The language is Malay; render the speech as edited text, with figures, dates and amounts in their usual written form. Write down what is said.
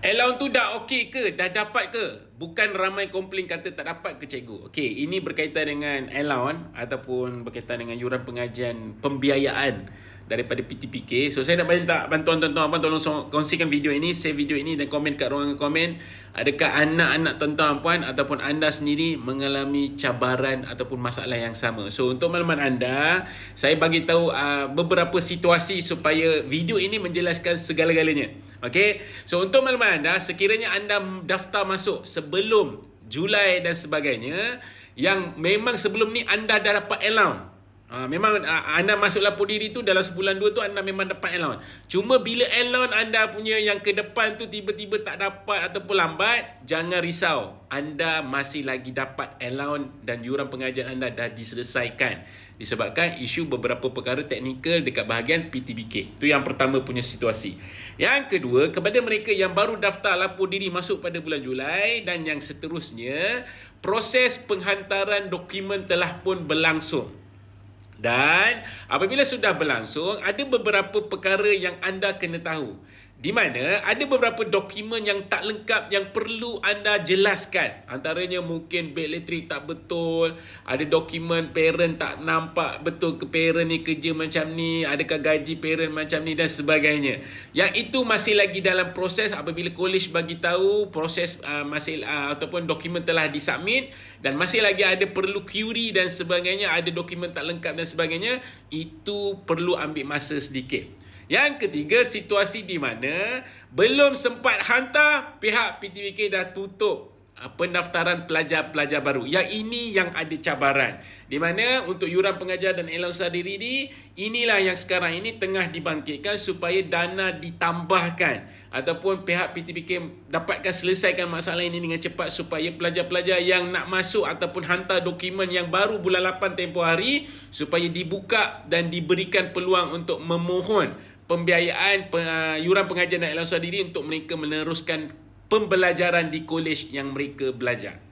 Allowance tu dah okey ke? Dah dapat ke? Bukan ramai komplain kata tak dapat ke cikgu. Okey, ini berkaitan dengan allowance ataupun berkaitan dengan yuran pengajian pembiayaan daripada PTPK. So saya nak minta bantuan tuan-tuan puan, tolong kongsikan video ini, share video ini dan komen kat ruangan komen. Adakah anak-anak tuan-tuan puan ataupun anda sendiri mengalami cabaran ataupun masalah yang sama? So untuk makluman anda, saya bagi tahu beberapa situasi supaya video ini menjelaskan segala-galanya. Okey. So untuk makluman anda, sekiranya anda daftar masuk sebelum Julai dan sebagainya, yang memang sebelum ni anda dah dapat allowance. Memang anda masuk lapor diri tu dalam sebulan dua tu anda memang dapat allowance. Cuma bila allowance anda punya yang ke depan tu tiba-tiba tak dapat ataupun lambat, jangan risau. Anda masih lagi dapat allowance dan yuran pengajian anda dah diselesaikan. Disebabkan isu beberapa perkara teknikal dekat bahagian PTBK. Itu yang pertama punya situasi. Yang kedua, kepada mereka yang baru daftar lapor diri masuk pada bulan Julai dan yang seterusnya, proses penghantaran dokumen telah pun berlangsung. Dan apabila sudah berlangsung, ada beberapa perkara yang anda kena tahu. Di mana ada beberapa dokumen yang tak lengkap yang perlu anda jelaskan. Antaranya mungkin bil elektrik tak betul, ada dokumen parent tak nampak betul ke parent ni kerja macam ni, adakah gaji parent macam ni dan sebagainya. Yang itu masih lagi dalam proses. Apabila college bagi tahu proses masih ataupun dokumen telah disubmit dan masih lagi ada perlu query dan sebagainya, ada dokumen tak lengkap dan sebagainya, itu perlu ambil masa sedikit. Yang ketiga, situasi di mana belum sempat hantar, pihak PTBK dah tutup pendaftaran pelajar-pelajar baru. Yang ini yang ada cabaran. Di mana untuk yuran pengajar dan allowance diri ini, inilah yang sekarang ini tengah dibangkitkan supaya dana ditambahkan ataupun pihak PTBK dapatkan selesaikan masalah ini dengan cepat supaya pelajar-pelajar yang nak masuk ataupun hantar dokumen yang baru bulan 8 tempoh hari supaya dibuka dan diberikan peluang untuk memohon pembiayaan yuran pengajian dan allowance diri untuk mereka meneruskan pembelajaran di kolej yang mereka belajar.